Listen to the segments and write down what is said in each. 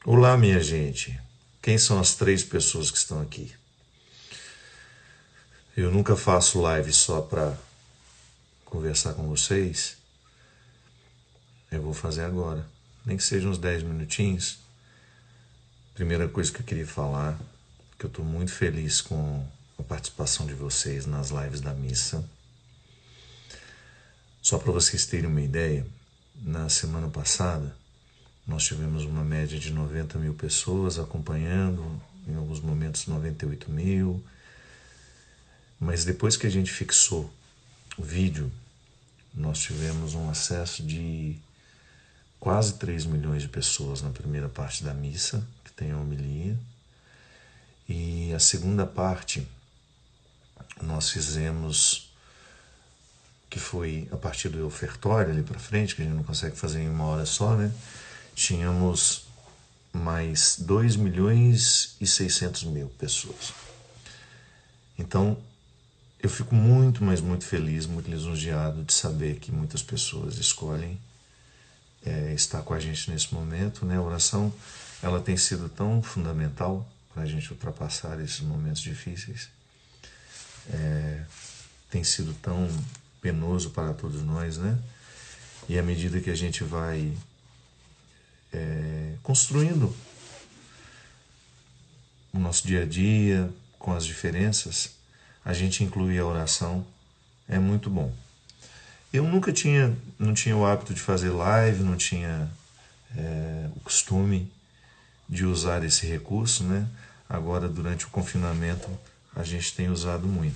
Olá, minha gente. Quem são as três pessoas que estão aqui? Eu nunca faço live só para conversar com vocês. Eu vou fazer agora, nem que sejam uns 10 minutinhos. Primeira coisa que eu queria falar, que eu estou muito feliz com a participação de vocês nas lives da missa. Só para vocês terem uma ideia, na semana passada nós tivemos uma média de 90 mil pessoas acompanhando, em alguns momentos 98 mil. Mas depois que a gente fixou o vídeo, nós tivemos um acesso de quase 3 milhões de pessoas na primeira parte da missa, que tem a homilia. E a segunda parte nós fizemos, que foi a partir do ofertório ali para frente, que a gente não consegue fazer em uma hora só, né? Tínhamos mais 2 milhões e 600 mil pessoas. Então, eu fico muito, mas muito feliz, muito lisonjeado de saber que muitas pessoas escolhem estar com a gente nesse momento, né? A oração, ela tem sido tão fundamental para a gente ultrapassar esses momentos difíceis. Tem sido tão penoso para todos nós, né? E à medida que a gente vai construindo o nosso dia a dia, com as diferenças, a gente incluir a oração, é muito bom. Eu não tinha o hábito de fazer live, não tinha o costume de usar esse recurso, né? Agora, durante o confinamento, a gente tem usado muito.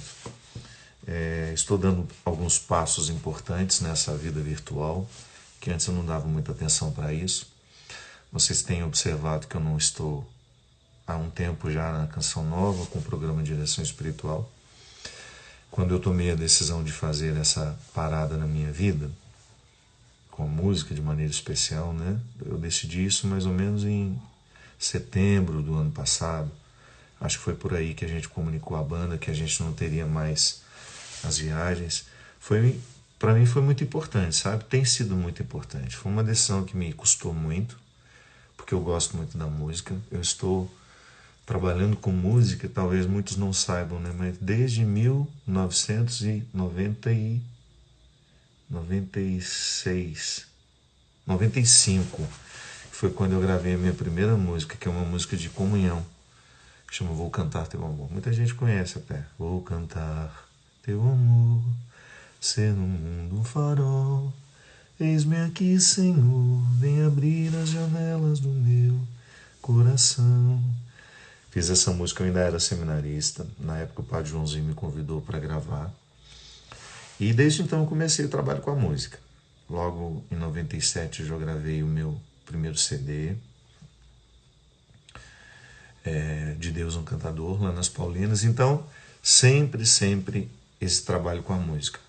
Estou dando alguns passos importantes nessa vida virtual, que antes eu não dava muita atenção para isso. Vocês têm observado que eu não estou há um tempo já na Canção Nova, com o programa de direção espiritual. Quando eu tomei a decisão de fazer essa parada na minha vida, com a música de maneira especial, né? Eu decidi isso mais ou menos em setembro do ano passado. Acho que foi por aí que a gente comunicou à banda que a gente não teria mais as viagens. Para mim foi muito importante, sabe? Tem sido muito importante. Foi uma decisão que me custou muito, porque eu gosto muito da música. Eu estou trabalhando com música, talvez muitos não saibam, né? Mas desde 1995, que foi quando eu gravei a minha primeira música, que é uma música de comunhão, que chama Vou Cantar Teu Amor. Muita gente conhece até. Vou cantar teu amor, ser no mundo um farol. Eis-me aqui, Senhor, vem abrir as janelas do meu coração. Fiz essa música, eu ainda era seminarista. Na época o Padre Joãozinho me convidou para gravar. E desde então eu comecei o trabalho com a música. Logo em 97 eu já gravei o meu primeiro CD, De Deus um Cantador, lá nas Paulinas. Então, sempre esse trabalho com a música.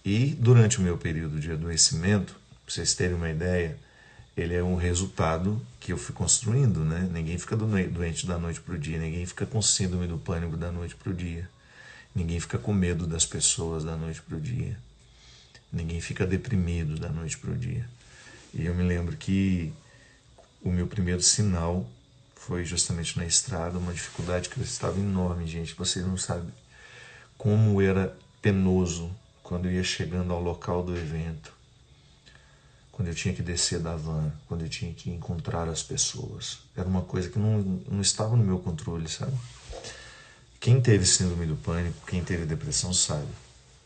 E durante o meu período de adoecimento, para vocês terem uma ideia, ele é um resultado que eu fui construindo, né? Ninguém fica doente da noite para o dia, ninguém fica com síndrome do pânico da noite para o dia, ninguém fica com medo das pessoas da noite para o dia, ninguém fica deprimido da noite para o dia. E eu me lembro que o meu primeiro sinal foi justamente na estrada, uma dificuldade que eu estava enorme, gente. Vocês não sabem como era penoso quando eu ia chegando ao local do evento, quando eu tinha que descer da van, quando eu tinha que encontrar as pessoas. Era uma coisa que não estava no meu controle, sabe? Quem teve síndrome do pânico, quem teve depressão sabe.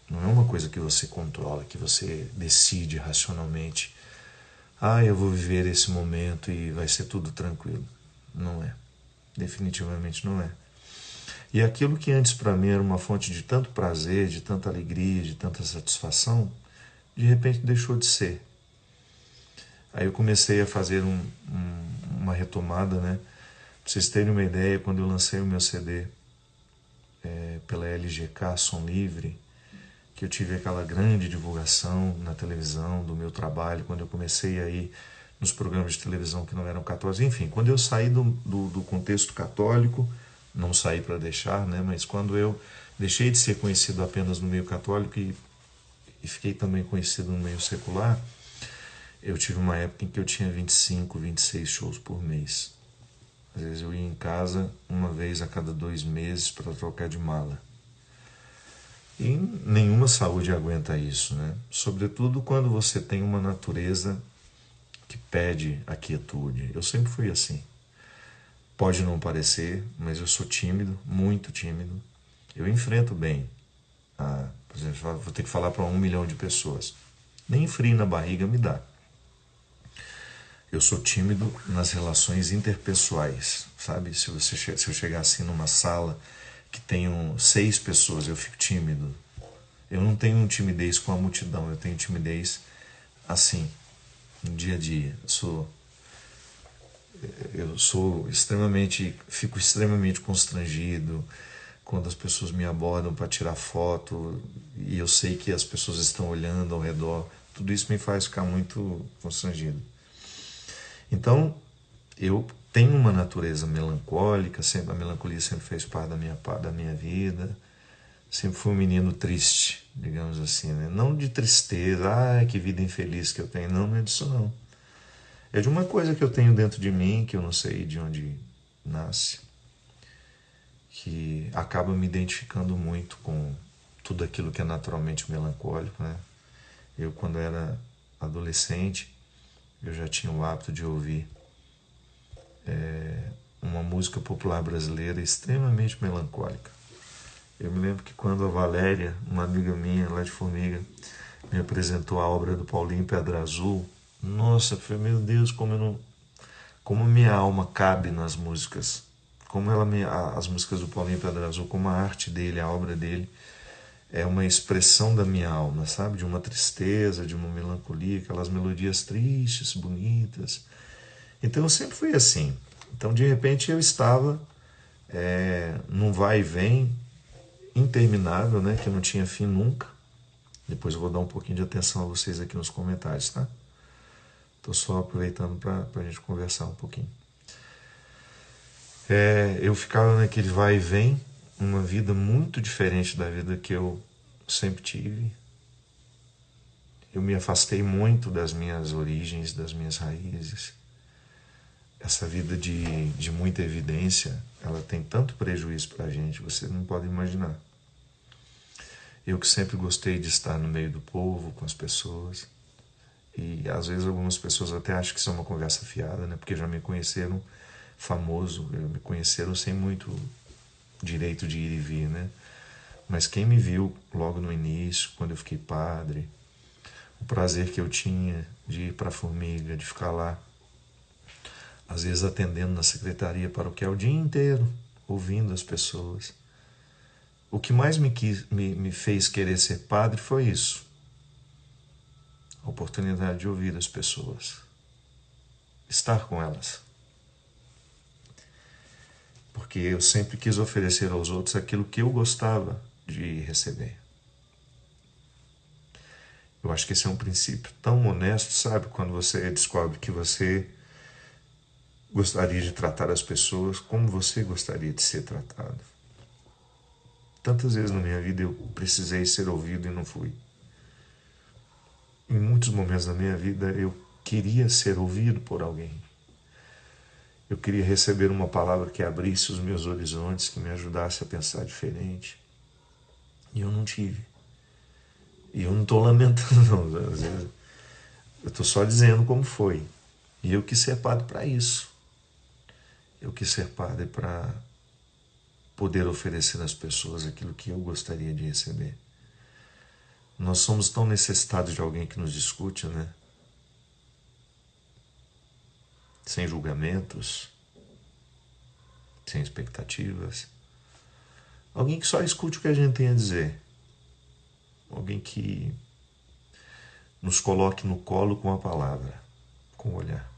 Não é uma coisa que você controla, que você decide racionalmente. Eu vou viver esse momento e vai ser tudo tranquilo. Não é. Definitivamente não é. E aquilo que antes para mim era uma fonte de tanto prazer, de tanta alegria, de tanta satisfação, de repente deixou de ser. Aí eu comecei a fazer uma retomada, né? Pra vocês terem uma ideia, quando eu lancei o meu CD pela LGK, Som Livre, que eu tive aquela grande divulgação na televisão do meu trabalho, quando eu comecei a ir nos programas de televisão que não eram católicos, enfim, quando eu saí do contexto católico, não saí para deixar, né? Mas quando eu deixei de ser conhecido apenas no meio católico e fiquei também conhecido no meio secular, eu tive uma época em que eu tinha 25, 26 shows por mês. Às vezes eu ia em casa uma vez a cada 2 meses para trocar de mala. E nenhuma saúde aguenta isso, né? Sobretudo quando você tem uma natureza que pede a quietude. Eu sempre fui assim. Pode não parecer, mas eu sou tímido, muito tímido. Eu enfrento bem. Por exemplo, vou ter que falar para 1 milhão de pessoas. Nem frio na barriga me dá. Eu sou tímido nas relações interpessoais, sabe? Se eu chegar assim numa sala que tenham 6 pessoas, eu fico tímido. Eu não tenho timidez com a multidão, eu tenho timidez assim, no dia a dia. Fico extremamente constrangido quando as pessoas me abordam para tirar foto e eu sei que as pessoas estão olhando ao redor. Tudo isso me faz ficar muito constrangido. Então, eu tenho uma natureza melancólica, a melancolia sempre fez parte da minha vida. Sempre fui um menino triste, digamos assim, né? Não de tristeza, que vida infeliz que eu tenho. Não, não é disso não. É de uma coisa que eu tenho dentro de mim, que eu não sei de onde nasce, que acaba me identificando muito com tudo aquilo que é naturalmente melancólico, né? Eu, quando era adolescente, eu já tinha o hábito de ouvir uma música popular brasileira extremamente melancólica. Eu me lembro que quando a Valéria, uma amiga minha lá de Formiga, me apresentou a obra do Paulinho Pedra Azul, nossa, foi, meu Deus, como minha alma cabe nas músicas, as músicas do Paulinho Pedra Azul, como a arte dele, a obra dele, é uma expressão da minha alma, sabe? De uma tristeza, de uma melancolia, aquelas melodias tristes, bonitas. Então eu sempre fui assim. Então de repente eu estava num vai e vem interminável, né? Que não tinha fim nunca. Depois eu vou dar um pouquinho de atenção a vocês aqui nos comentários, tá? Estou só aproveitando para a gente conversar um pouquinho. Eu ficava naquele vai e vem, uma vida muito diferente da vida que eu sempre tive. Eu me afastei muito das minhas origens, das minhas raízes. Essa vida de muita evidência, ela tem tanto prejuízo para a gente, você não pode imaginar. Eu que sempre gostei de estar no meio do povo, com as pessoas. E às vezes algumas pessoas até acham que isso é uma conversa fiada, né? Porque já me conheceram famoso, me conheceram sem muito direito de ir e vir, né? Mas quem me viu logo no início, quando eu fiquei padre, o prazer que eu tinha de ir para a Formiga, de ficar lá, às vezes atendendo na secretaria paroquial o dia inteiro, ouvindo as pessoas. O que mais me fez querer ser padre foi isso. A oportunidade de ouvir as pessoas. Estar com elas. Porque eu sempre quis oferecer aos outros aquilo que eu gostava de receber. Eu acho que esse é um princípio tão honesto, sabe? Quando você descobre que você gostaria de tratar as pessoas como você gostaria de ser tratado. Tantas vezes na minha vida eu precisei ser ouvido e não fui. Em muitos momentos da minha vida eu queria ser ouvido por alguém. Eu queria receber uma palavra que abrisse os meus horizontes, que me ajudasse a pensar diferente. E eu não tive. E eu não estou lamentando, não. Às vezes eu estou só dizendo como foi. E eu quis ser padre para isso. Eu quis ser padre para poder oferecer às pessoas aquilo que eu gostaria de receber. Nós somos tão necessitados de alguém que nos discute, né? Sem julgamentos, sem expectativas. Alguém que só escute o que a gente tem a dizer. Alguém que nos coloque no colo com a palavra, com o olhar.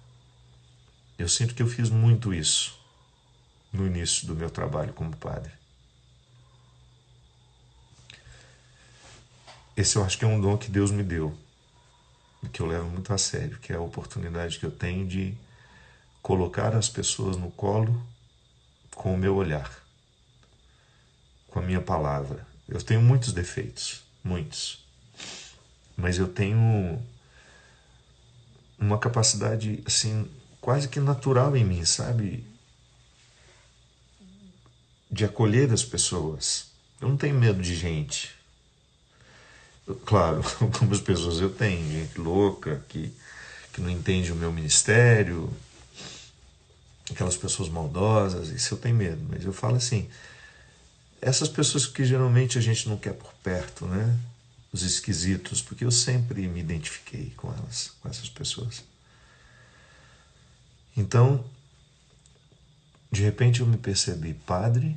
Eu sinto que eu fiz muito isso no início do meu trabalho como padre. Esse eu acho que é um dom que Deus me deu, que eu levo muito a sério, que é a oportunidade que eu tenho de colocar as pessoas no colo com o meu olhar, com a minha palavra. Eu tenho muitos defeitos, muitos, mas eu tenho uma capacidade assim quase que natural em mim, sabe? de acolher as pessoas. Eu não tenho medo de gente. Claro, algumas pessoas eu tenho, gente louca, que não entende o meu ministério, aquelas pessoas maldosas, isso eu tenho medo. Mas eu falo assim, essas pessoas que geralmente a gente não quer por perto, né? Os esquisitos, porque eu sempre me identifiquei com elas, com essas pessoas. Então, de repente eu me percebi padre,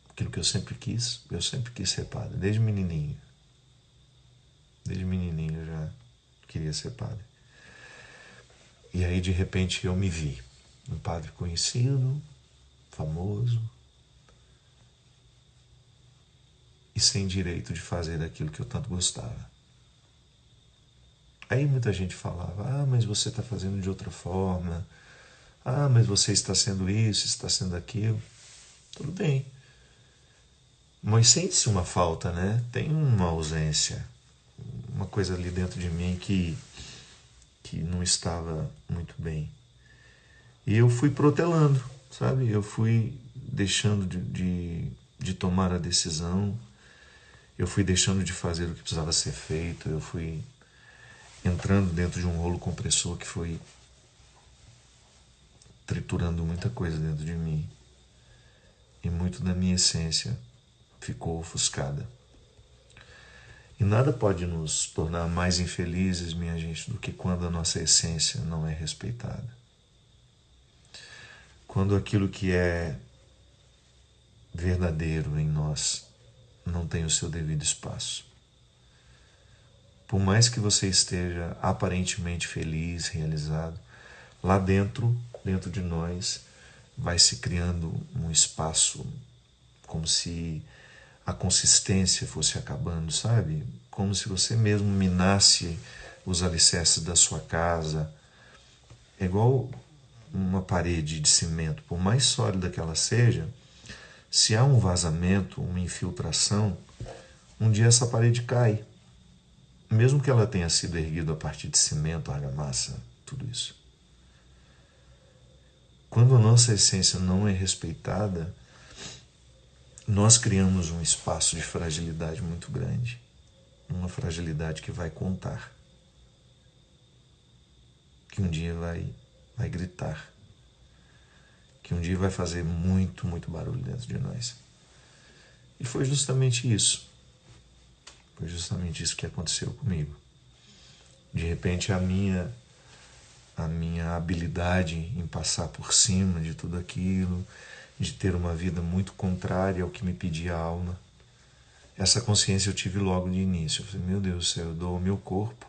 aquilo que eu sempre quis ser padre, desde menininho. Desde menininho eu já queria ser padre. E aí de repente eu me vi, um padre conhecido, famoso, e sem direito de fazer aquilo que eu tanto gostava. Aí muita gente falava, mas você está fazendo de outra forma, mas você está sendo isso, está sendo aquilo. Tudo bem. Mas sente-se uma falta, né? Tem uma ausência, uma coisa ali dentro de mim que não estava muito bem. E eu fui protelando, sabe? Eu fui deixando de tomar a decisão, eu fui deixando de fazer o que precisava ser feito, eu fui entrando dentro de um rolo compressor que foi triturando muita coisa dentro de mim. E muito da minha essência ficou ofuscada. E nada pode nos tornar mais infelizes, minha gente, do que quando a nossa essência não é respeitada. Quando aquilo que é verdadeiro em nós não tem o seu devido espaço. Por mais que você esteja aparentemente feliz, realizado, lá dentro de nós, vai se criando um espaço como se a consistência fosse acabando, sabe? Como se você mesmo minasse os alicerces da sua casa. É igual uma parede de cimento, por mais sólida que ela seja, se há um vazamento, uma infiltração, um dia essa parede cai. Mesmo que ela tenha sido erguida a partir de cimento, argamassa, tudo isso. Quando a nossa essência não é respeitada, nós criamos um espaço de fragilidade muito grande. Uma fragilidade que vai contar. Que um dia vai gritar. Que um dia vai fazer muito, muito barulho dentro de nós. E foi justamente isso. Foi justamente isso que aconteceu comigo. De repente a minha habilidade em passar por cima de tudo aquilo, de ter uma vida muito contrária ao que me pedia a alma, essa consciência eu tive logo de início. Eu falei, meu Deus do céu, eu dou ao meu corpo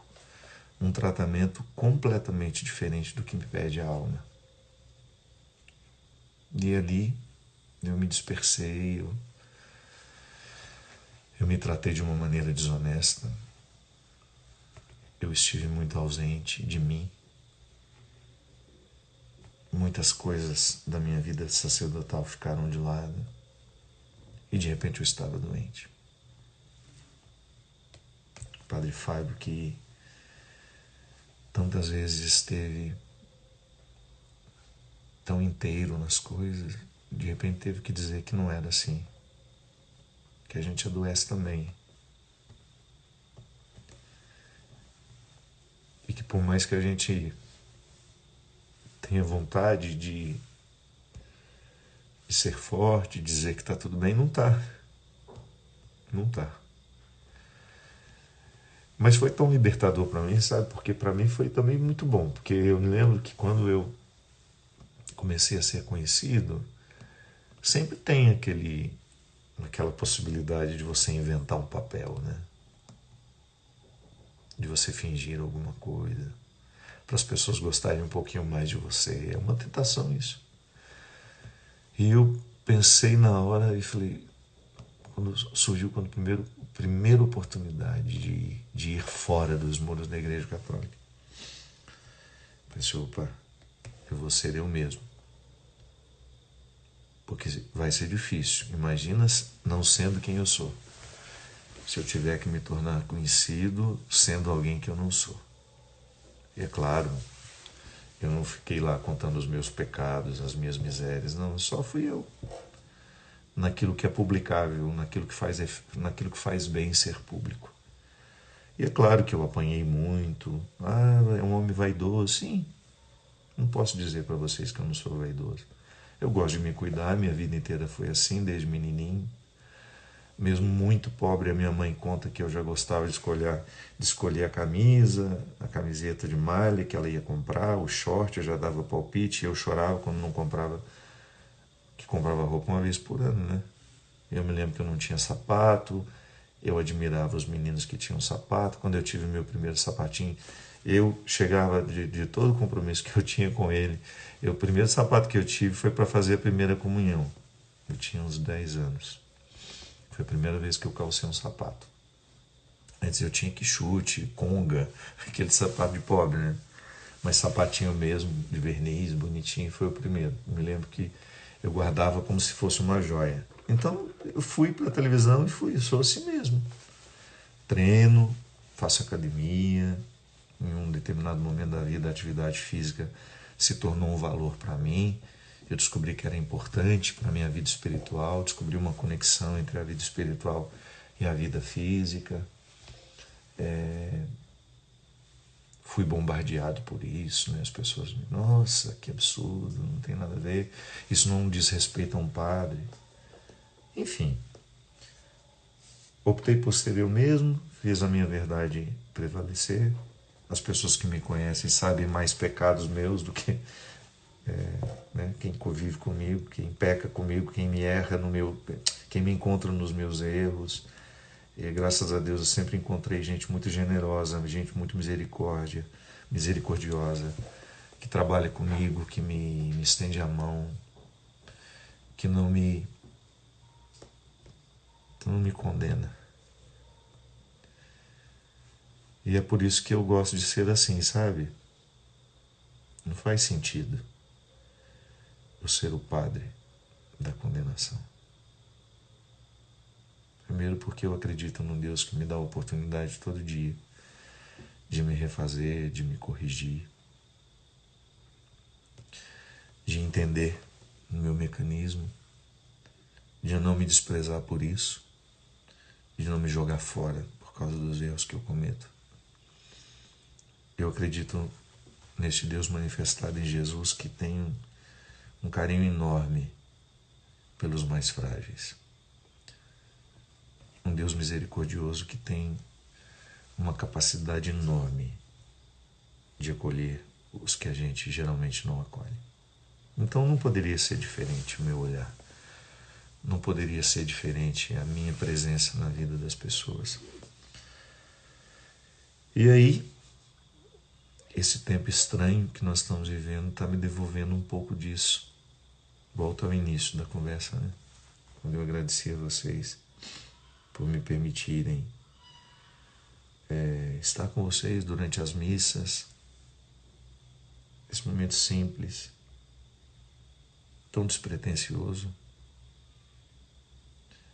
um tratamento completamente diferente do que me pede a alma. E ali eu me dispersei, eu me tratei de uma maneira desonesta, eu estive muito ausente de mim. Muitas coisas da minha vida sacerdotal ficaram de lado e de repente eu estava doente. O Padre Fábio, que tantas vezes esteve tão inteiro nas coisas, de repente teve que dizer que não era assim, que a gente adoece também. E que por mais que a gente tenha vontade de ser forte, dizer que está tudo bem, não está. Não está. Mas foi tão libertador para mim, sabe? Porque para mim foi também muito bom. Porque eu me lembro que quando eu comecei a ser conhecido, sempre tem aquela possibilidade de você inventar um papel, né? De você fingir alguma coisa, para as pessoas gostarem um pouquinho mais de você. É uma tentação isso. E eu pensei na hora e falei, quando a primeira oportunidade de ir fora dos muros da Igreja Católica, pensei, opa, eu vou ser eu mesmo. Porque vai ser difícil. Imagina não sendo quem eu sou. Se eu tiver que me tornar conhecido sendo alguém que eu não sou. E é claro, eu não fiquei lá contando os meus pecados, as minhas misérias. Não, só fui eu. naquilo que é publicável, naquilo que faz bem ser público. E é claro que eu apanhei muito. Ah, é um homem vaidoso. Sim, não posso dizer para vocês que eu não sou vaidoso. Eu gosto de me cuidar, minha vida inteira foi assim, desde menininho. Mesmo muito pobre, a minha mãe conta que eu já gostava de escolher a camisa, a camiseta de malha que ela ia comprar, o short, eu já dava palpite, e eu chorava quando não comprava, que comprava roupa uma vez por ano, né? Eu me lembro que eu não tinha sapato, eu admirava os meninos que tinham sapato. Quando eu tive meu primeiro sapatinho, eu chegava de todo o compromisso que eu tinha com ele. O primeiro sapato que eu tive foi para fazer a primeira comunhão. Eu tinha uns 10 anos. Foi a primeira vez que eu calcei um sapato. Antes eu tinha que chute, conga, aquele sapato de pobre, né? Mas sapatinho mesmo, de verniz, bonitinho, foi o primeiro. Me lembro que eu guardava como se fosse uma joia. Então eu fui para a televisão e fui, eu sou assim mesmo. Treino, faço academia. Em um determinado momento da vida, a atividade física se tornou um valor para mim. Eu descobri que era importante para a minha vida espiritual, descobri uma conexão entre a vida espiritual e a vida física. Fui bombardeado por isso, né? As pessoas me, nossa, que absurdo, não tem nada a ver, isso não diz respeito a um padre. Enfim, optei por ser eu mesmo, fiz a minha verdade prevalecer. As pessoas que me conhecem sabem mais pecados meus do que né, quem convive comigo, quem peca comigo, quem me erra quem me encontra nos meus erros. E graças a Deus eu sempre encontrei gente muito generosa, gente muito misericordiosa, que trabalha comigo, que me estende a mão, que não me condena. E é por isso que eu gosto de ser assim, sabe? Não faz sentido eu ser o padre da condenação. Primeiro porque eu acredito num Deus que me dá a oportunidade todo dia de me refazer, de me corrigir, de entender o meu mecanismo, de não me desprezar por isso, de não me jogar fora por causa dos erros que eu cometo. Eu acredito neste Deus manifestado em Jesus que tem um carinho enorme pelos mais frágeis. Um Deus misericordioso que tem uma capacidade enorme de acolher os que a gente geralmente não acolhe. Então não poderia ser diferente o meu olhar. Não poderia ser diferente a minha presença na vida das pessoas. E aí, esse tempo estranho que nós estamos vivendo está me devolvendo um pouco disso. Volto ao início da conversa, né? Quando eu agradeci a vocês por me permitirem estar com vocês durante as missas, esse momento simples, tão despretensioso,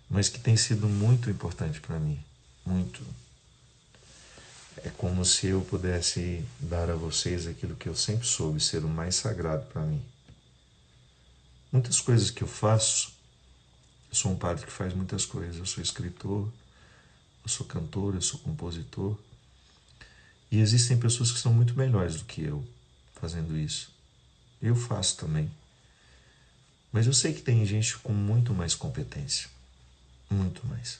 mas que tem sido muito importante para mim, muito. É como se eu pudesse dar a vocês aquilo que eu sempre soube ser o mais sagrado para mim. Muitas coisas que eu faço, eu sou um padre que faz muitas coisas, eu sou escritor, eu sou cantor, eu sou compositor, e existem pessoas que são muito melhores do que eu fazendo isso. Eu faço também. Mas eu sei que tem gente com muito mais competência, muito mais.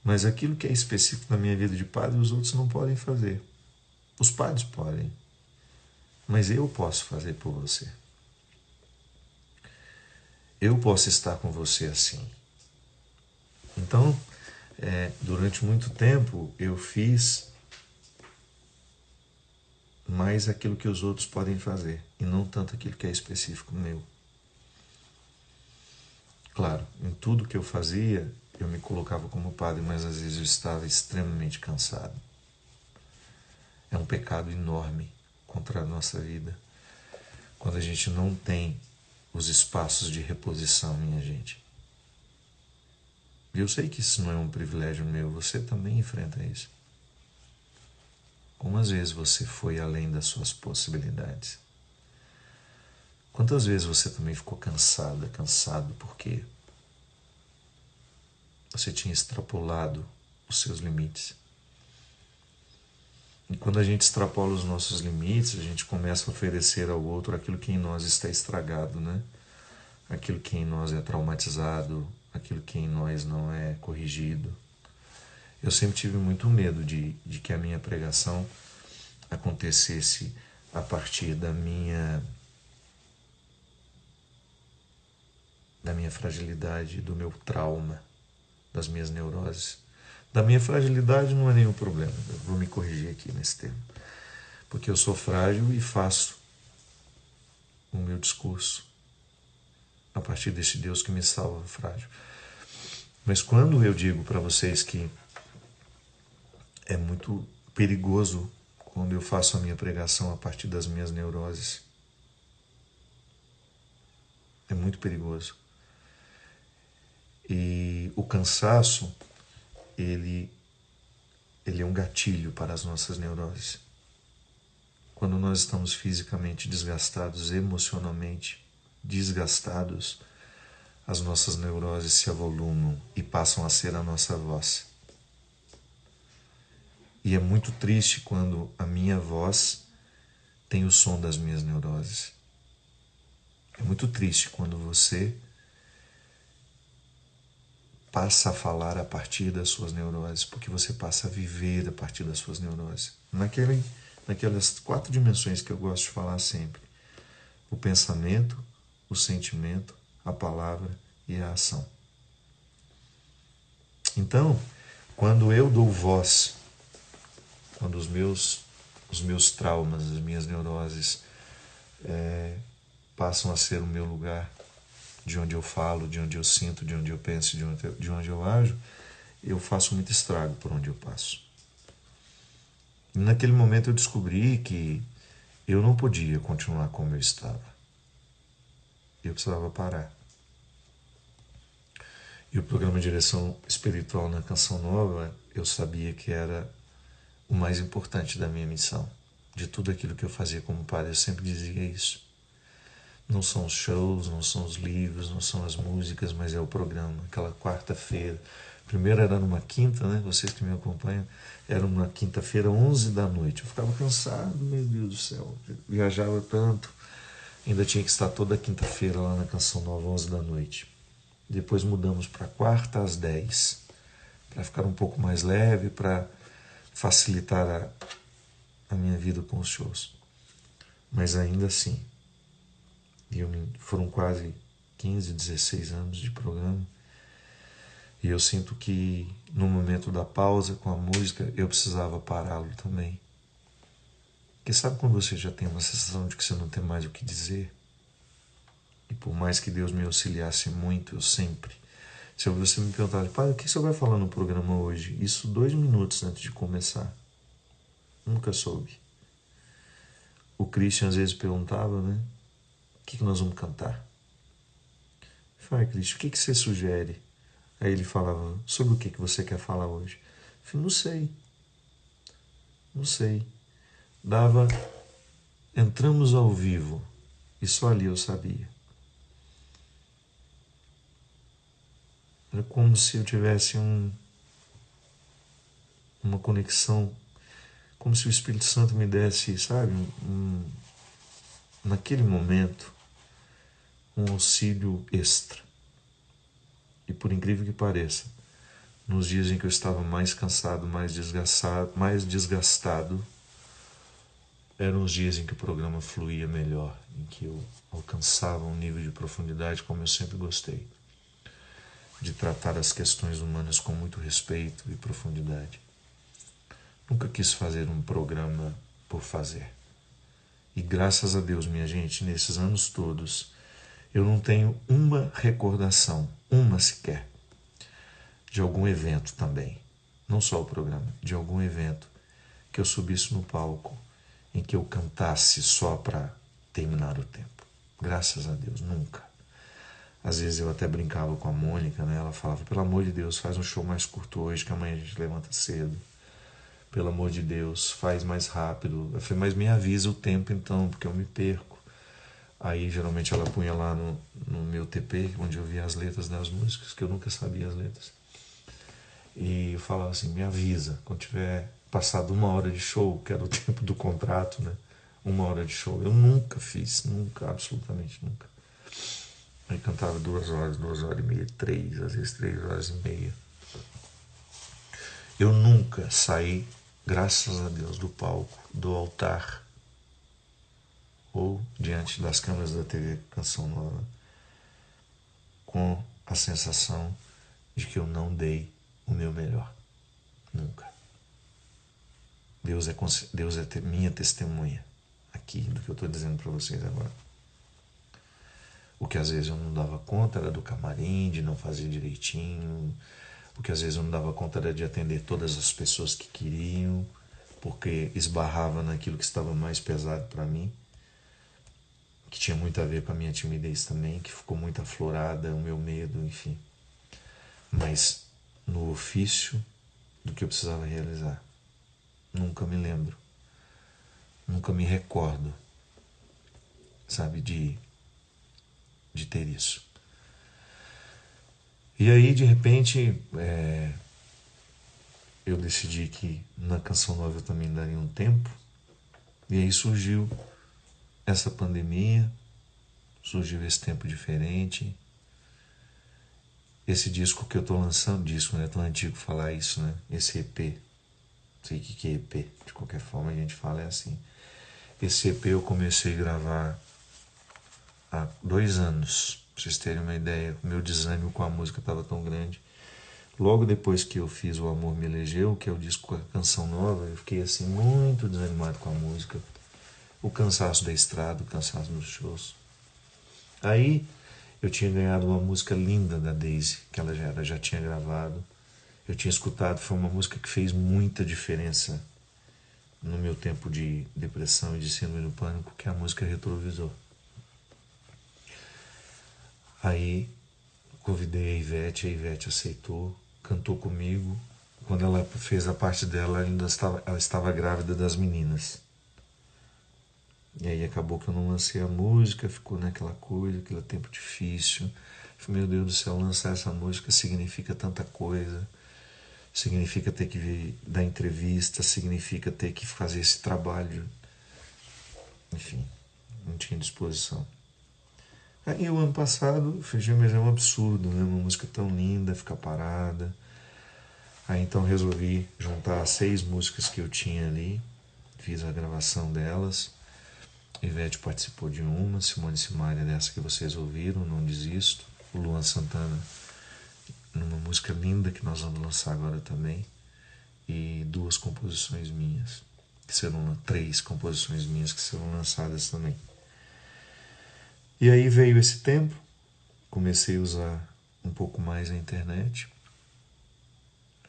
Mas aquilo que é específico na minha vida de padre, os outros não podem fazer. Os padres podem, mas eu posso fazer por você. Eu posso estar com você assim. Então, durante muito tempo, eu fiz mais aquilo que os outros podem fazer, e não tanto aquilo que é específico meu. Claro, em tudo que eu fazia, eu me colocava como padre, mas às vezes eu estava extremamente cansado. É um pecado enorme contra a nossa vida, quando a gente não tem os espaços de reposição, minha gente. E eu sei que isso não é um privilégio meu, você também enfrenta isso. Como às vezes você foi além das suas possibilidades? Quantas vezes você também ficou cansado porque você tinha extrapolado os seus limites. E quando a gente extrapola os nossos limites, a gente começa a oferecer ao outro aquilo que em nós está estragado, né? Aquilo que em nós é traumatizado, aquilo que em nós não é corrigido. Eu sempre tive muito medo de que a minha pregação acontecesse a partir da minha fragilidade, do meu trauma, das minhas neuroses. Da minha fragilidade não é nenhum problema, eu vou me corrigir aqui nesse termo, porque eu sou frágil e faço o meu discurso a partir desse Deus que me salva frágil. Mas quando eu digo para vocês que é muito perigoso quando eu faço a minha pregação a partir das minhas neuroses, é muito perigoso. E o cansaço, ele é um gatilho para as nossas neuroses. Quando nós estamos fisicamente desgastados, emocionalmente desgastados, as nossas neuroses se avolumam e passam a ser a nossa voz. E é muito triste quando a minha voz tem o som das minhas neuroses. É muito triste quando você passa a falar a partir das suas neuroses, porque você passa a viver a partir das suas neuroses. Naquelas 4 dimensões que eu gosto de falar sempre: o pensamento, o sentimento, a palavra e a ação. Então, quando eu dou voz, quando os meus traumas, as minhas neuroses passam a ser o meu lugar, de onde eu falo, de onde eu sinto, de onde eu penso, de onde eu ajo, eu faço muito estrago por onde eu passo. E naquele momento eu descobri que eu não podia continuar como eu estava. Eu precisava parar. E o programa Direção Espiritual na Canção Nova, eu sabia que era o mais importante da minha missão. De tudo aquilo que eu fazia como padre, eu sempre dizia isso. Não são os shows, não são os livros, não são as músicas, mas é o programa. Aquela quarta-feira. Primeiro era numa quinta, né? Vocês que me acompanham, era numa quinta-feira, 11 da noite. Eu ficava cansado, meu Deus do céu. Eu viajava tanto. Ainda tinha que estar toda quinta-feira lá na Canção Nova, 11 da noite. Depois mudamos para quarta às 10, para ficar um pouco mais leve, para facilitar a minha vida com os shows. Mas ainda assim, foram quase 15, 16 anos de programa, e eu sinto que no momento da pausa com a música eu precisava pará-lo também. Porque sabe quando você já tem uma sensação de que você não tem mais o que dizer? E por mais que Deus me auxiliasse muito, eu sempre... Se você me perguntar, pai, o que você vai falar no programa hoje? Isso 2 minutos antes de começar. Nunca soube. O Christian às vezes perguntava, né? O que nós vamos cantar? Eu falei, Christian, o que você sugere? Aí ele falava, sobre o que você quer falar hoje? Eu falei, não sei. Entramos ao vivo e só ali eu sabia. Era como se eu tivesse uma conexão, como se o Espírito Santo me desse, sabe, naquele momento, um auxílio extra. E por incrível que pareça, nos dias em que eu estava mais cansado, mais desgastado, eram os dias em que o programa fluía melhor, em que eu alcançava um nível de profundidade como eu sempre gostei, de tratar as questões humanas com muito respeito e profundidade. Nunca quis fazer um programa por fazer. E graças a Deus, minha gente, nesses anos todos, eu não tenho uma recordação, uma sequer, de algum evento também, não só o programa, de algum evento que eu subisse no palco em que eu cantasse só para terminar o tempo. Graças a Deus, nunca. Às vezes eu até brincava com a Mônica, né? Ela falava, pelo amor de Deus, faz um show mais curto hoje, que amanhã a gente levanta cedo. Pelo amor de Deus, faz mais rápido. Eu falei, mas me avisa o tempo então, porque eu me perco. Aí geralmente ela punha lá no meu TP, onde eu via as letras das músicas, que eu nunca sabia as letras. E eu falava assim, me avisa, quando tiver passado 1 hora de show, que era o tempo do contrato, né? 1 hora de show. Eu nunca fiz, nunca, absolutamente nunca. Aí cantava 2 horas, 2 horas e meia, 3, às vezes 3 horas e meia. Eu nunca saí, graças a Deus, do palco, do altar, ou diante das câmeras da TV Canção Nova, com a sensação de que eu não dei o meu melhor. Nunca. Deus é minha testemunha aqui do que eu estou dizendo para vocês agora. O que às vezes eu não dava conta era do camarim, de não fazer direitinho. O que às vezes eu não dava conta era de atender todas as pessoas que queriam, porque esbarrava naquilo que estava mais pesado para mim, que tinha muito a ver com a minha timidez também, que ficou muito aflorada, o meu medo, enfim. Mas no ofício do que eu precisava realizar. Nunca me lembro, nunca me recordo, sabe, de ter isso. E aí, de repente, eu decidi que na Canção Nova eu também daria um tempo, e aí surgiu essa pandemia, surgiu esse tempo diferente, esse disco que eu estou lançando, disco, né? É tão antigo falar isso, né? Esse EP, não sei o que é EP, de qualquer forma a gente fala assim. Esse EP eu comecei a gravar há 2 anos, pra vocês terem uma ideia. O meu desânimo com a música estava tão grande. Logo depois que eu fiz O Amor Me Elegeu, que é o disco com a Canção Nova, eu fiquei assim muito desanimado com a música. O cansaço da estrada, o cansaço dos shows. Aí eu tinha ganhado uma música linda da Daisy, que ela já tinha gravado. Eu tinha escutado, foi uma música que fez muita diferença no meu tempo de depressão e de síndrome do pânico, que é a música Retrovisor. Aí convidei a Ivete aceitou, cantou comigo. Quando ela fez a parte dela, ela estava grávida das meninas. E aí acabou que eu não lancei a música, ficou naquela coisa, aquele tempo difícil. Eu falei, meu Deus do céu, lançar essa música significa tanta coisa. Significa ter que dar entrevista, significa ter que fazer esse trabalho. Enfim, não tinha disposição. Aí o ano passado, eu falei, mas é um absurdo, né? Uma música tão linda, ficar parada. Aí então resolvi juntar 6 músicas que eu tinha ali, fiz a gravação delas. Ivete participou de uma, Simone Simaria dessa que vocês ouviram, Não Desisto. O Luan Santana numa música linda que nós vamos lançar agora também. E 2 composições minhas, que serão 3 composições minhas que serão lançadas também. E aí veio esse tempo, comecei a usar um pouco mais a internet.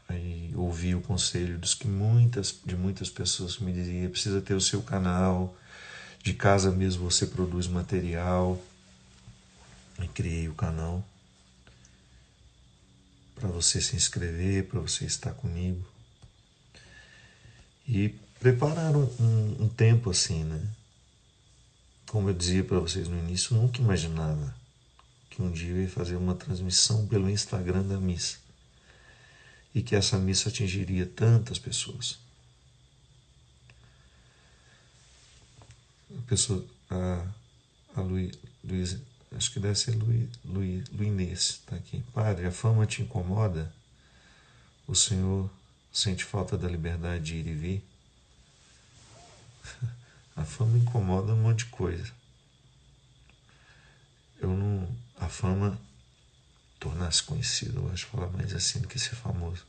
Aí ouvi o conselho de muitas pessoas que me diziam, precisa ter o seu canal, de casa mesmo você produz material. E criei o canal para você se inscrever, para você estar comigo. E preparar um tempo assim, né? Como eu dizia para vocês no início, eu nunca imaginava que um dia eu ia fazer uma transmissão pelo Instagram da missa. E que essa missa atingiria tantas pessoas. A Luiz, acho que deve ser Luinês, tá aqui. Padre, a fama te incomoda? O senhor sente falta da liberdade de ir e vir? A fama incomoda um monte de coisa. A fama, tornar-se conhecido, eu acho falar mais assim do que ser famoso.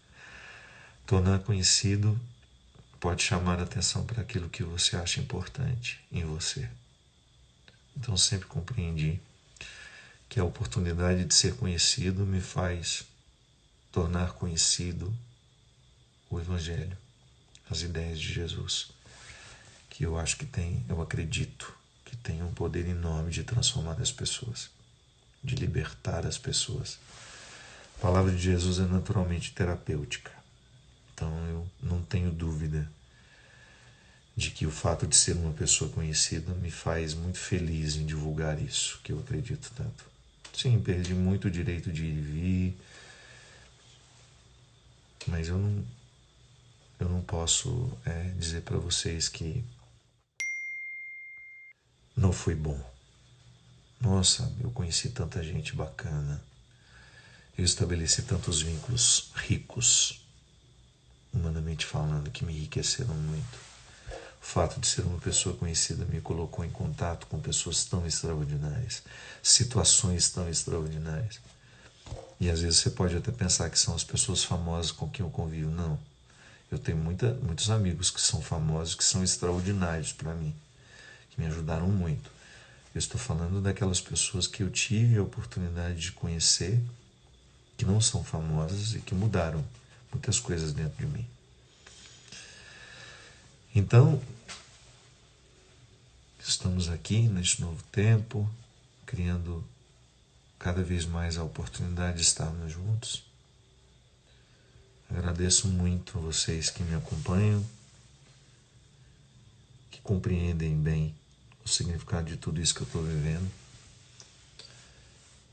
Tornar conhecido pode chamar a atenção para aquilo que você acha importante em você. Então sempre compreendi que a oportunidade de ser conhecido me faz tornar conhecido o Evangelho, as ideias de Jesus, que eu acho que eu acredito que tem um poder enorme de transformar as pessoas, de libertar as pessoas. A palavra de Jesus é naturalmente terapêutica, então eu não tenho dúvida de que o fato de ser uma pessoa conhecida me faz muito feliz em divulgar isso, que eu acredito tanto. Sim, perdi muito o direito de ir e vir, Mas eu não posso dizer para vocês que não foi bom. Nossa, eu conheci tanta gente bacana. Eu estabeleci tantos vínculos ricos, humanamente falando, que me enriqueceram muito. O fato de ser uma pessoa conhecida me colocou em contato com pessoas tão extraordinárias, situações tão extraordinárias. E às vezes você pode até pensar que são as pessoas famosas com quem eu convivo. Não. Eu tenho muitos amigos que são famosos, que são extraordinários para mim, que me ajudaram muito. Eu estou falando daquelas pessoas que eu tive a oportunidade de conhecer, que não são famosas e que mudaram muitas coisas dentro de mim. Então, estamos aqui neste novo tempo, criando cada vez mais a oportunidade de estarmos juntos. Agradeço muito a vocês que me acompanham, que compreendem bem o significado de tudo isso que eu estou vivendo.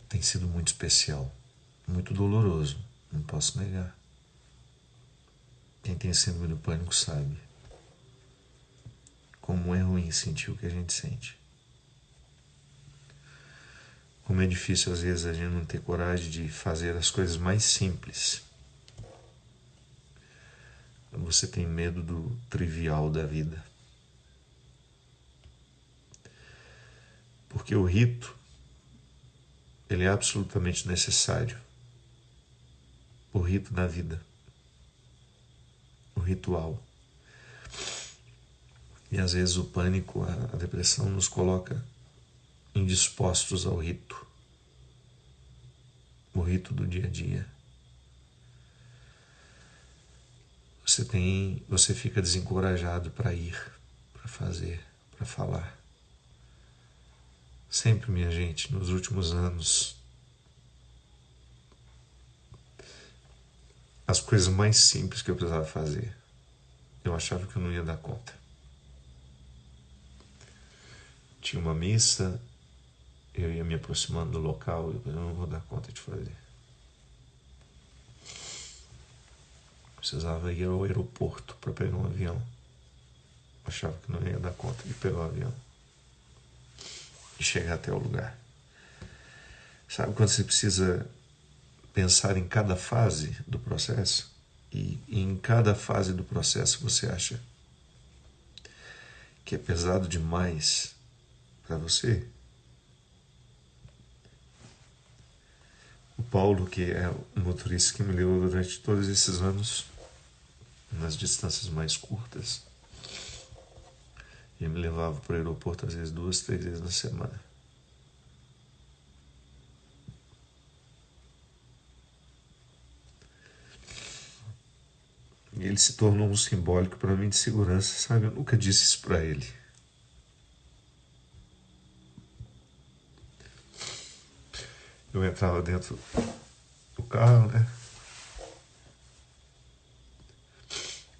Tem sido muito especial, muito doloroso, não posso negar. Quem tem síndrome do pânico sabe como é ruim sentir o que a gente sente. Como é difícil às vezes a gente não ter coragem de fazer as coisas mais simples. Você tem medo do trivial da vida. Porque o rito, ele é absolutamente necessário. O rito da vida. O ritual. E às vezes o pânico, a depressão nos coloca indispostos ao rito. O rito do dia a dia. Você fica desencorajado para ir, para fazer, para falar. Sempre, minha gente, nos últimos anos, as coisas mais simples que eu precisava fazer, eu achava que eu não ia dar conta. Tinha uma missa, eu ia me aproximando do local, eu não vou dar conta de fazer. Precisava ir ao aeroporto para pegar um avião. Achava que não ia dar conta de pegar o avião e chegar até o lugar. Sabe quando você precisa pensar em cada fase do processo? E em cada fase do processo você acha que é pesado demais para você? O Paulo, que é o motorista que me levou durante todos esses anos, nas distâncias mais curtas, e me levava para o aeroporto às vezes 2, 3 vezes na semana. E ele se tornou um simbólico para mim de segurança, sabe? Eu nunca disse isso para ele. Eu entrava dentro do carro, né?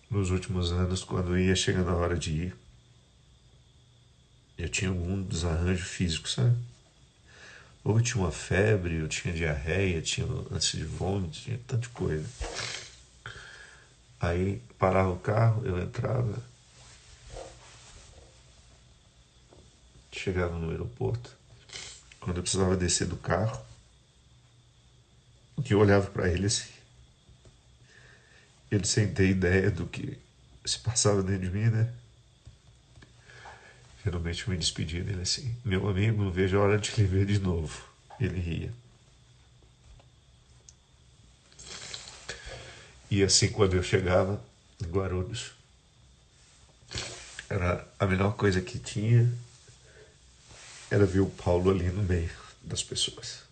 Nos últimos anos, quando ia chegando a hora de ir, eu tinha algum desarranjo físico, sabe? Ou eu tinha uma febre, eu tinha diarreia, tinha ânsia de vômito, tinha tanta coisa. Aí parava o carro, eu entrava, chegava no aeroporto. Quando eu precisava descer do carro, eu olhava para ele assim. Ele sem ter ideia do que se passava dentro de mim, né? Geralmente eu me despedia dele assim: meu amigo, não vejo a hora de lhe ver de novo. Ele ria. E assim, quando eu chegava em Guarulhos, era a melhor coisa que tinha era ver o Paulo ali no meio das pessoas.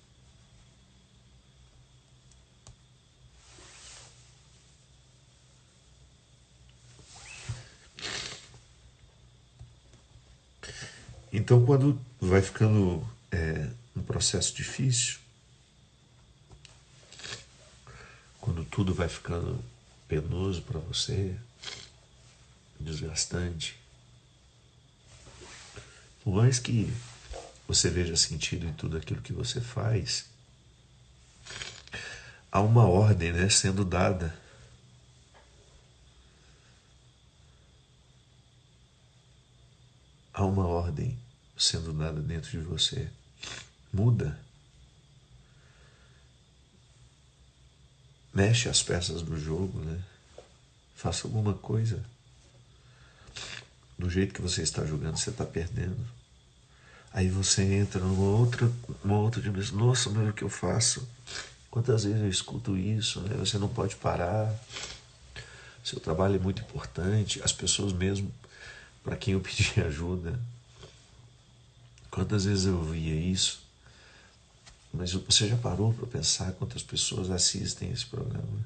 Então, quando vai ficando um processo difícil, quando tudo vai ficando penoso para você, desgastante, por mais que você veja sentido em tudo aquilo que você faz, há uma ordem, né, sendo dada. há uma ordem sendo dada dentro de você. Muda. Mexe as peças do jogo, né? Faça alguma coisa. Do jeito que você está jogando, você está perdendo. Aí você entra numa outra dimensão. Nossa, mas o que eu faço? Quantas vezes eu escuto isso, né? Você não pode parar. Seu trabalho é muito importante. As pessoas mesmo, para quem eu pedi ajuda, quantas vezes eu ouvia isso? Mas você já parou para pensar quantas pessoas assistem esse programa?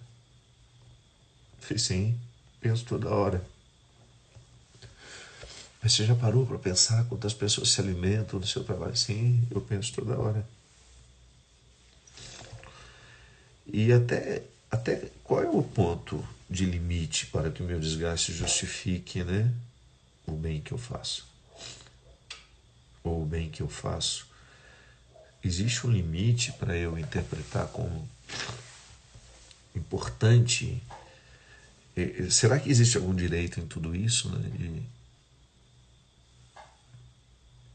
Eu falei, sim, penso toda hora. Mas você já parou para pensar quantas pessoas se alimentam do seu trabalho? Sim, eu penso toda hora. E até qual é o ponto de limite para que o meu desgaste justifique, né, o bem que eu faço? Ou o bem que eu faço? Existe um limite para eu interpretar como importante? Será que existe algum direito em tudo isso, né?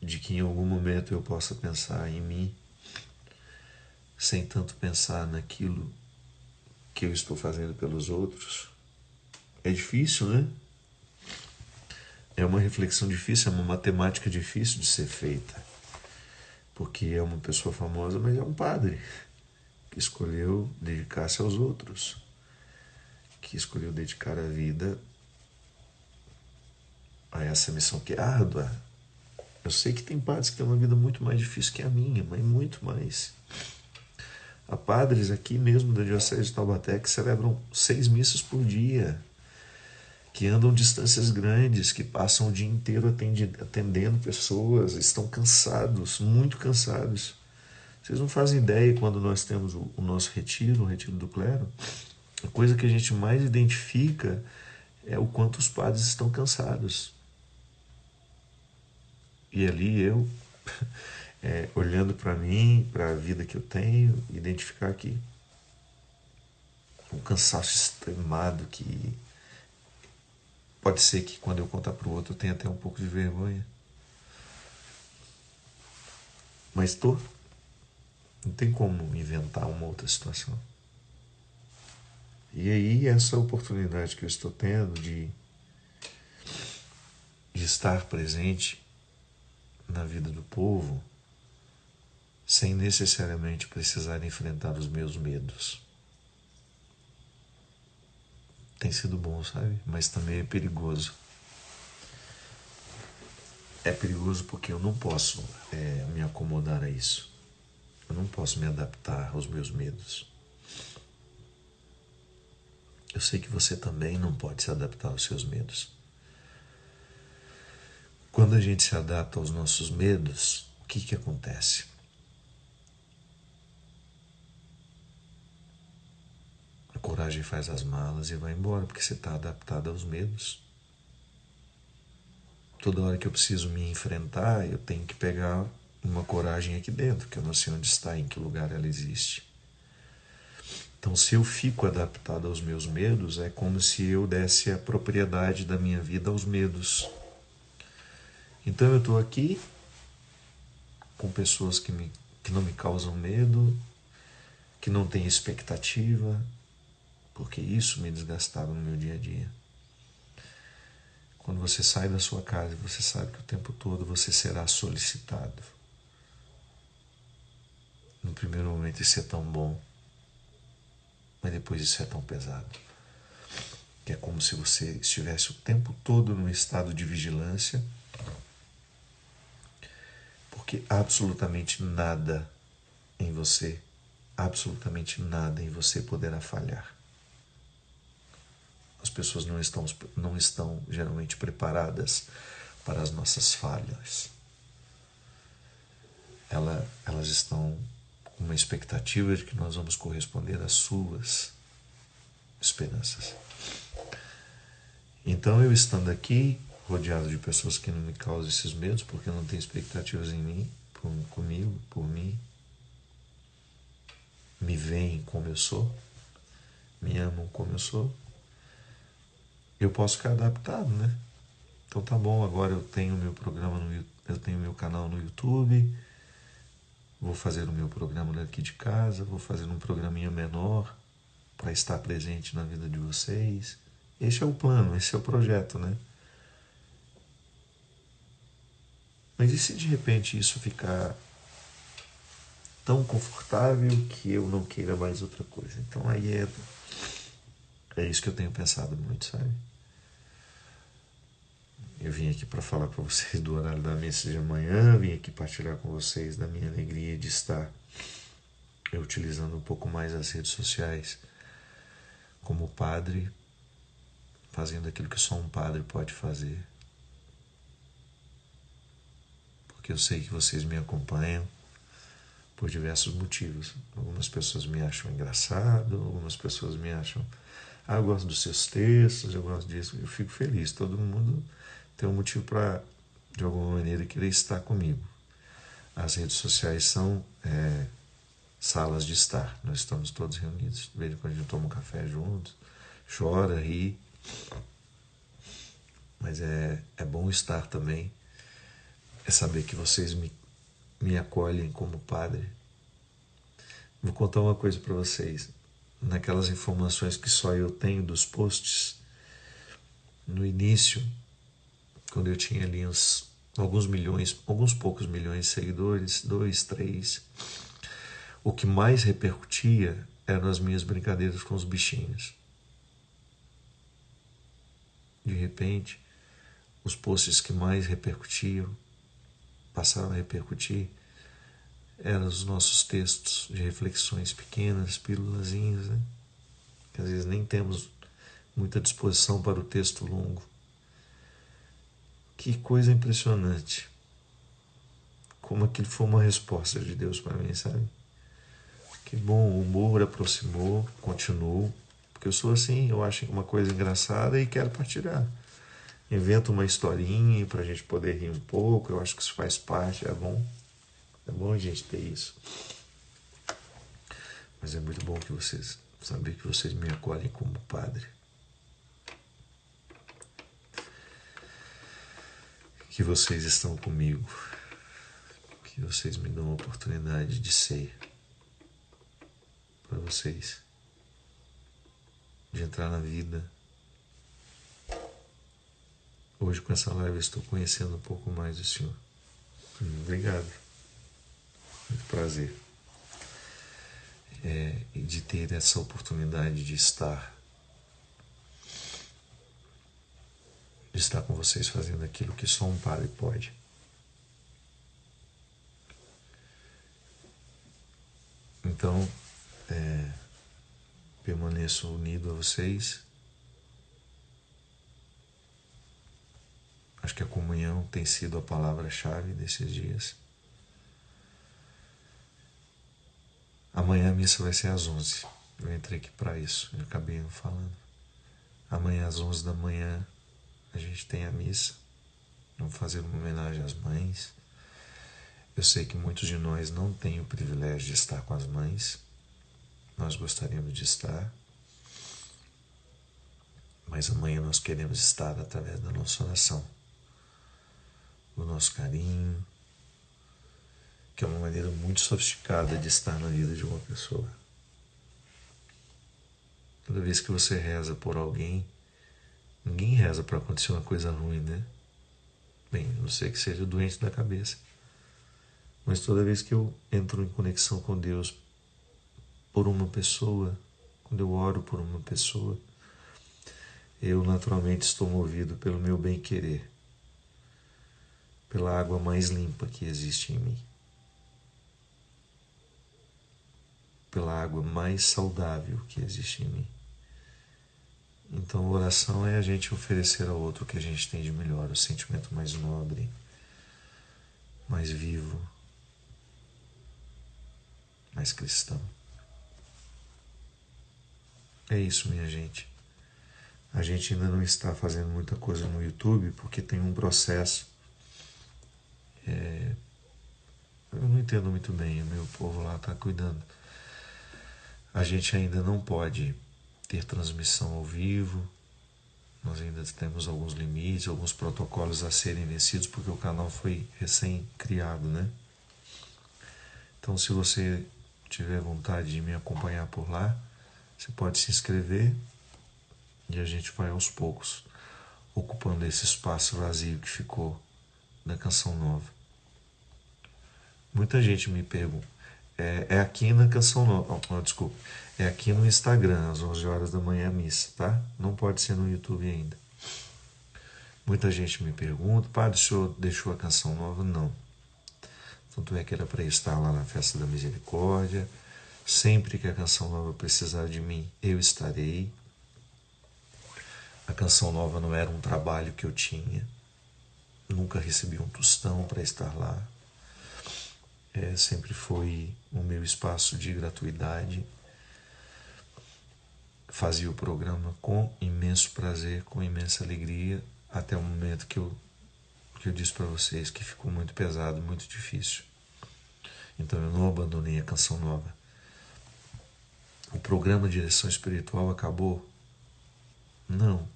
De que em algum momento eu possa pensar em mim sem tanto pensar naquilo que eu estou fazendo pelos outros? É difícil, né? É uma reflexão difícil, é uma matemática difícil de ser feita. Porque é uma pessoa famosa, mas é um padre que escolheu dedicar-se aos outros, que escolheu dedicar a vida a essa missão que é árdua. Eu sei que tem padres que têm uma vida muito mais difícil que a minha, mas muito mais. Há padres aqui mesmo da Diocese de Taubaté que celebram 6 missas por dia, que andam distâncias grandes, que passam o dia inteiro atendendo pessoas, estão cansados, muito cansados. Vocês não fazem ideia quando nós temos o nosso retiro, o retiro do clero, a coisa que a gente mais identifica é o quanto os padres estão cansados. E ali eu, olhando para mim, para a vida que eu tenho, identificar que um cansaço extremado que pode ser que quando eu contar para o outro eu tenha até um pouco de vergonha. Mas não tem como inventar uma outra situação. E aí essa oportunidade que eu estou tendo de estar presente na vida do povo sem necessariamente precisar enfrentar os meus medos. Tem sido bom, sabe? Mas também é perigoso. É perigoso porque eu não posso me acomodar a isso. Eu não posso me adaptar aos meus medos. Eu sei que você também não pode se adaptar aos seus medos. Quando a gente se adapta aos nossos medos, o que acontece? A coragem faz as malas e vai embora, porque você está adaptado aos medos. Toda hora que eu preciso me enfrentar, eu tenho que pegar uma coragem aqui dentro, que eu não sei onde está, em que lugar ela existe. Então, se eu fico adaptado aos meus medos, é como se eu desse a propriedade da minha vida aos medos. Então, eu estou aqui com pessoas que não me causam medo, que não têm expectativa, porque isso me desgastava no meu dia a dia. Quando você sai da sua casa, você sabe que o tempo todo você será solicitado. No primeiro momento isso é tão bom, mas depois isso é tão pesado. Que é como se você estivesse o tempo todo num estado de vigilância, porque absolutamente nada em você poderá falhar. As pessoas não estão geralmente preparadas para as nossas falhas. Elas estão com uma expectativa de que nós vamos corresponder às suas esperanças. Então, eu estando aqui, rodeado de pessoas que não me causam esses medos, porque não têm expectativas em mim, comigo, por mim, me veem como eu sou, me amam como eu sou, eu posso ficar adaptado, né? Então tá bom, agora eu tenho meu programa eu tenho meu canal no YouTube, vou fazer o meu programa daqui de casa, vou fazer um programinha menor para estar presente na vida de vocês. Esse é o plano, esse é o projeto, né? Mas e se de repente isso ficar tão confortável que eu não queira mais outra coisa? Então aí é isso que eu tenho pensado muito, sabe? Eu vim aqui para falar para vocês do horário da missa de amanhã, vim aqui partilhar com vocês da minha alegria de estar utilizando um pouco mais as redes sociais como padre, fazendo aquilo que só um padre pode fazer. Porque eu sei que vocês me acompanham por diversos motivos. Algumas pessoas me acham engraçado, algumas pessoas me acham, eu gosto dos seus textos, eu gosto disso, eu fico feliz. Todo mundo tem um motivo para, de alguma maneira, querer estar comigo. As redes sociais são salas de estar. Nós estamos todos reunidos. De vez em quando a gente toma um café juntos, chora, ri. Mas é bom estar também. É saber que vocês me acolhem como padre. Vou contar uma coisa para vocês. Naquelas informações que só eu tenho dos posts, no início, quando eu tinha ali alguns milhões, alguns poucos milhões de seguidores, 2, 3, o que mais repercutia eram as minhas brincadeiras com os bichinhos. De repente, os posts que mais repercutiam, passaram a repercutir, eram os nossos textos de reflexões pequenas, pílulazinhas, né? Que às vezes nem temos muita disposição para o texto longo. Que coisa impressionante. Como aquilo foi uma resposta de Deus para mim, sabe? Que bom, o humor aproximou, continuou. Porque eu sou assim, eu acho uma coisa engraçada e quero partilhar. Invento uma historinha para a gente poder rir um pouco, eu acho que isso faz parte, é bom. É bom a gente ter isso. Mas é muito bom que vocês, saber que vocês me acolhem como padre. Que vocês estão comigo. Que vocês me dão a oportunidade de ser para vocês. De entrar na vida. Hoje com essa live eu estou conhecendo um pouco mais do Senhor. Obrigado. Muito prazer. E de ter essa oportunidade de estar com vocês fazendo aquilo que só um padre pode. Então, permaneço unido a vocês. Acho que a comunhão tem sido a palavra-chave desses dias. Amanhã a missa vai ser às 11. Eu entrei aqui para isso, eu acabei não falando. Amanhã às 11 da manhã a gente tem a missa. Vamos fazer uma homenagem às mães. Eu sei que muitos de nós não têm o privilégio de estar com as mães. Nós gostaríamos de estar. Mas amanhã nós queremos estar através da nossa oração. Do nosso carinho, que é uma maneira muito sofisticada de estar na vida de uma pessoa. Toda vez que você reza por alguém, ninguém reza para acontecer uma coisa ruim, né? Bem, a não ser que seja doente da cabeça. Mas toda vez que eu entro em conexão com Deus por uma pessoa, quando eu oro por uma pessoa, eu naturalmente estou movido pelo meu bem-querer, pela água mais limpa que existe em mim, pela água mais saudável que existe em mim. Então a oração é a gente oferecer ao outro o que a gente tem de melhor, o sentimento mais nobre, mais vivo, mais cristão. É isso, minha gente. A gente ainda não está fazendo muita coisa no YouTube porque tem um processo. Eu não entendo muito bem, o meu povo lá está cuidando. A gente ainda não pode ter transmissão ao vivo, Nós ainda temos alguns limites, alguns protocolos a serem vencidos, porque o canal foi recém-criado, né? Então, se você tiver vontade de me acompanhar por lá, você pode se inscrever e a gente vai aos poucos ocupando esse espaço vazio que ficou da Canção Nova. Muita gente me pergunta, é aqui na Canção Nova, desculpa, é aqui no Instagram, às 11 horas da manhã, a missa, tá? Não pode ser no YouTube ainda. Muita gente me pergunta, padre, o senhor deixou a Canção Nova? Não. Tanto é que era para estar lá na Festa da Misericórdia. Sempre que a Canção Nova precisar de mim, eu estarei. A Canção Nova não era um trabalho que eu tinha. Nunca recebi um tostão para estar lá. Sempre foi o meu espaço de gratuidade. Fazia o programa com imenso prazer, com imensa alegria, até o momento que eu disse para vocês que ficou muito pesado, muito difícil. Então eu não abandonei a Canção Nova. O programa Direção Espiritual acabou? Não.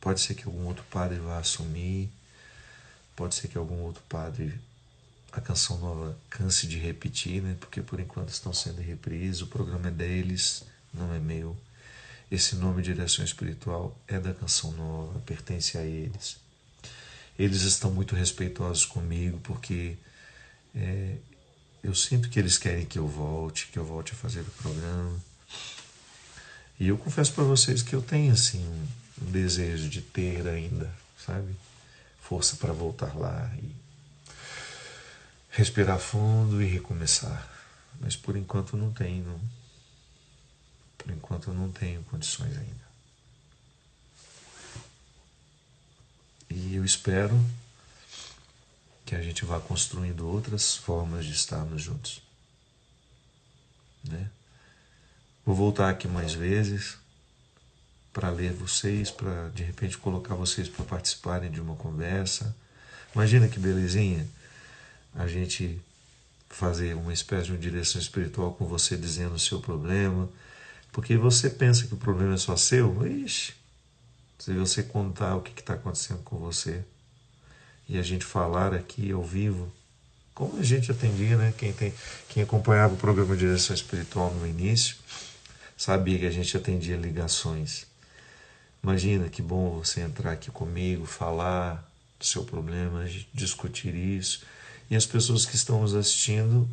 Pode ser que algum outro padre vá assumir, pode ser que algum outro padre, a Canção Nova canse de repetir, né? Porque por enquanto estão sendo reprises, o programa é deles, não é meu. Esse nome Direção Espiritual é da Canção Nova, pertence a eles. Eles estão muito respeitosos comigo, porque eu sinto que eles querem que eu volte a fazer o programa. E eu confesso para vocês que eu tenho assim um desejo de ter ainda, sabe? Força para voltar lá e respirar fundo e recomeçar. Mas por enquanto não tenho, não. Por enquanto eu não tenho condições ainda. E eu espero que a gente vá construindo outras formas de estarmos juntos, né? Vou voltar aqui mais vezes para ler vocês, para de repente colocar vocês para participarem de uma conversa. Imagina que belezinha a gente fazer uma espécie de uma direção espiritual com você dizendo o seu problema, porque você pensa que o problema é só seu. Ixi, se você contar o que está acontecendo com você e a gente falar aqui ao vivo, como a gente atendia, né? Quem acompanhava o programa de Direção Espiritual no início sabia que a gente atendia ligações. Imagina que bom você entrar aqui comigo, falar do seu problema, discutir isso. E as pessoas que estão nos assistindo,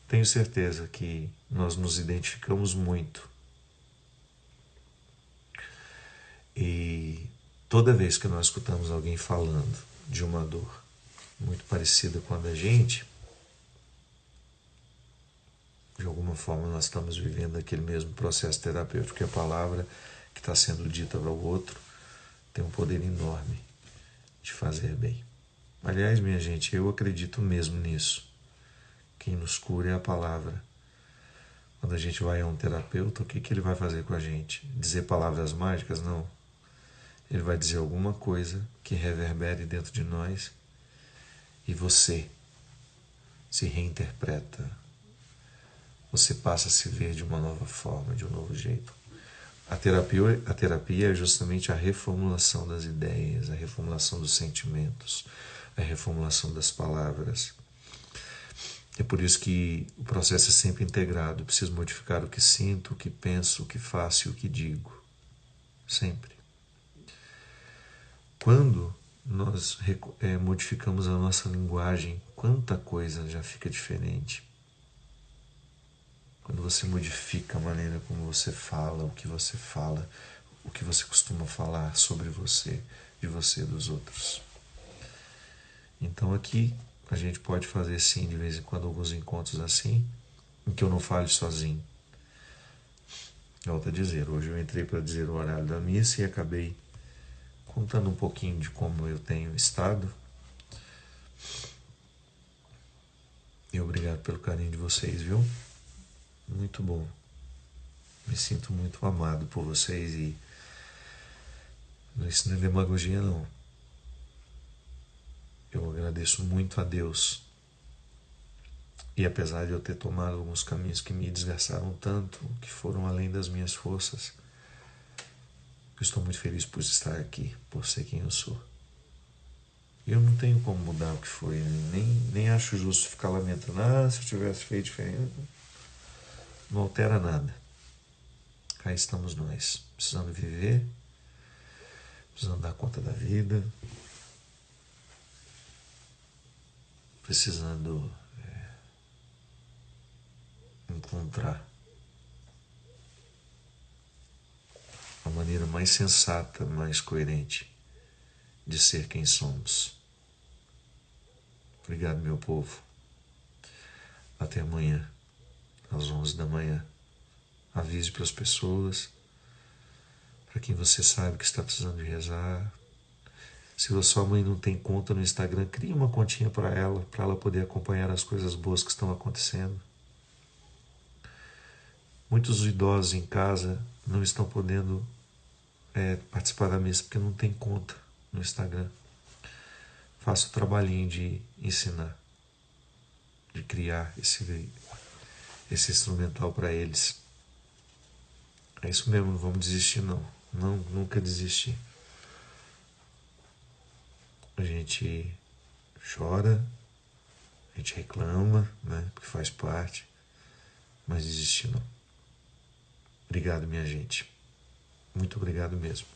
tenho certeza que nós nos identificamos muito. E toda vez que nós escutamos alguém falando de uma dor muito parecida com a da gente, de alguma forma nós estamos vivendo aquele mesmo processo terapêutico, que a palavra que está sendo dita para o outro tem um poder enorme de fazer bem. Aliás, minha gente, eu acredito mesmo nisso. Quem nos cura é a palavra. Quando a gente vai a um terapeuta, o que ele vai fazer com a gente? Dizer palavras mágicas? Não. Ele vai dizer alguma coisa que reverbere dentro de nós e você se reinterpreta. Você passa a se ver de uma nova forma, de um novo jeito. A terapia é justamente a reformulação das ideias, a reformulação dos sentimentos, a reformulação das palavras. É por isso que o processo é sempre integrado. Eu preciso modificar o que sinto, o que penso, o que faço e o que digo. Sempre. Quando nós modificamos a nossa linguagem, quanta coisa já fica diferente. Quando você modifica a maneira como você fala, o que você costuma falar sobre você, de você e dos outros. Então aqui a gente pode fazer sim, de vez em quando, alguns encontros assim, em que eu não fale sozinho. Volto a dizer, hoje eu entrei para dizer o horário da missa e acabei contando um pouquinho de como eu tenho estado. E obrigado pelo carinho de vocês, viu? Muito bom. Me sinto muito amado por vocês e isso não é demagogia, não. Eu agradeço muito a Deus. E apesar de eu ter tomado alguns caminhos que me desgastaram tanto, que foram além das minhas forças, Eu estou muito feliz por estar aqui, por ser quem eu sou. Eu não tenho como mudar o que foi, nem acho justo ficar lamentando. Se eu tivesse feito diferente, não altera nada. Cá estamos nós, precisando viver, precisando dar conta da vida, precisando encontrar a maneira mais sensata, mais coerente de ser quem somos. Obrigado, meu povo. Até amanhã, às 11 da manhã. Avise para as pessoas, para quem você sabe que está precisando de rezar. Se a sua mãe não tem conta no Instagram, crie uma continha para ela poder acompanhar as coisas boas que estão acontecendo. Muitos idosos em casa não estão podendo participar da missa porque não tem conta no Instagram. Faça o trabalhinho de ensinar, de criar esse instrumental para eles. É isso mesmo, não vamos desistir não. Não, nunca desistir. A gente chora, a gente reclama, né? Porque faz parte, mas desistir não. Obrigado, minha gente. Muito obrigado mesmo.